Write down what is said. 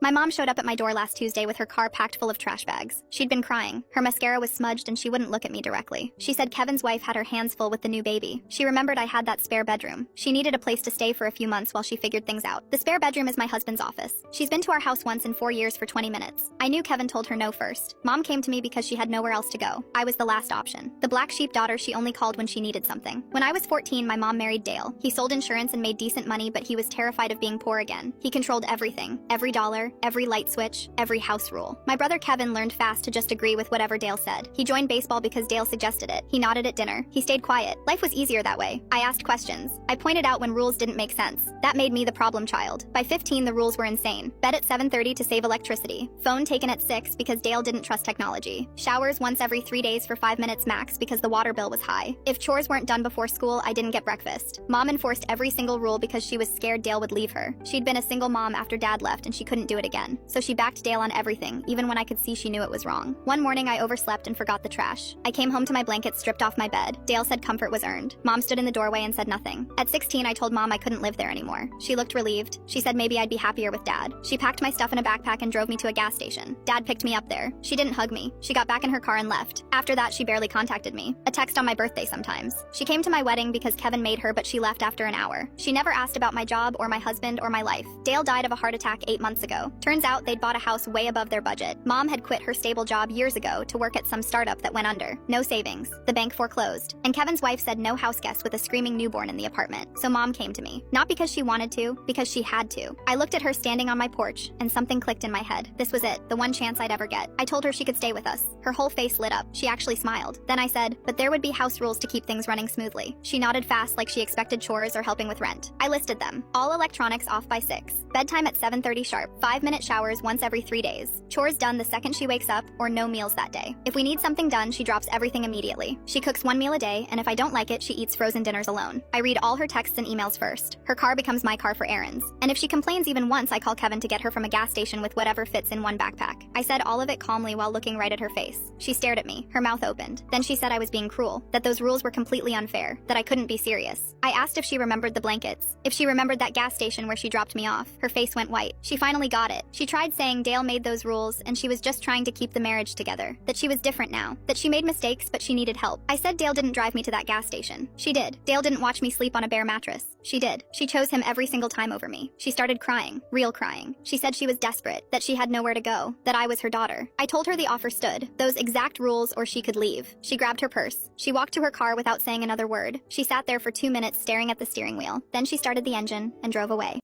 My mom showed up at my door last Tuesday with her car packed full of trash bags. She'd been crying. Her mascara was smudged and she wouldn't look at me directly. She said Kevin's wife had her hands full with the new baby. She remembered I had that spare bedroom. She needed a place to stay for a few months while she figured things out. The spare bedroom is my husband's office. She's been to our house once in 4 years for 20 minutes. I knew Kevin told her no first. Mom came to me because she had nowhere else to go. I was the last option. The black sheep daughter she only called when she needed something. When I was 14, my mom married Dale. He sold insurance and made decent money, but he was terrified of being poor again. He controlled everything. Every dollar, every light switch, every house rule. My brother Kevin learned fast to just agree with whatever Dale said. He joined baseball because Dale suggested it. He nodded at dinner. He stayed quiet. Life was easier that way. I asked questions. I pointed out when rules didn't make sense. That made me the problem child. By 15, the rules were insane. Bed at 7:30 to save electricity. Phone taken at 6 because Dale didn't trust technology. Showers once every 3 days for 5 minutes max because the water bill was high. If chores weren't done before school, I didn't get breakfast. Mom enforced every single rule because she was scared Dale would leave her. She'd been a single mom after Dad left and she couldn't do it again. So she backed Dale on everything, even when I could see she knew it was wrong. One morning I overslept and forgot the trash. I came home to my blanket stripped off my bed. Dale said comfort was earned. Mom stood in the doorway and said nothing. At 16, I told Mom I couldn't live there anymore. She looked relieved. She said maybe I'd be happier with Dad. She packed my stuff in a backpack and drove me to a gas station. Dad picked me up there. She didn't hug me. She got back in her car and left. After that, she barely contacted me. A text on my birthday sometimes. She came to my wedding because Kevin made her, but she left after an hour. She never asked about my job or my husband or my life. Dale died of a heart attack 8 months ago. Turns out they'd bought a house way above their budget. Mom had quit her stable job years ago to work at some startup that went under. No savings. The bank foreclosed. And Kevin's wife said no house guest with a screaming newborn in the apartment. So Mom came to me. Not because she wanted to, because she had to. I looked at her standing on my porch, and something clicked in my head. This was it, the one chance I'd ever get. I told her she could stay with us. Her whole face lit up. She actually smiled. Then I said, but there would be house rules to keep things running smoothly. She nodded fast like she expected chores or helping with rent. I listed them. All electronics off by 6. Bedtime at 7:30 sharp. 5-minute showers once every 3 days. Chores done the second she wakes up, or no meals that day. If we need something done, she drops everything immediately. She cooks 1 meal a day, and if I don't like it, she eats frozen dinners alone. I read all her texts and emails first. Her car becomes my car for errands. And if she complains even once, I call Kevin to get her from a gas station with whatever fits in one backpack. I said all of it calmly while looking right at her face. She stared at me, her mouth opened. Then she said I was being cruel, that those rules were completely unfair, that I couldn't be serious. I asked if she remembered the blankets, if she remembered that gas station where she dropped me off. Her face went white. She finally got it. She tried saying Dale made those rules and she was just trying to keep the marriage together, that she was different now, that she made mistakes but she needed help. I said Dale didn't drive me to that gas station. She did. Dale didn't watch me sleep on a bare mattress. She did. She chose him every single time over me. She started crying, real crying. She said she was desperate, that she had nowhere to go, that I was her daughter. I told her the offer stood, those exact rules or she could leave. She grabbed her purse. She walked to her car without saying another word. She sat there for 2 minutes staring at the steering wheel. Then she started the engine and drove away.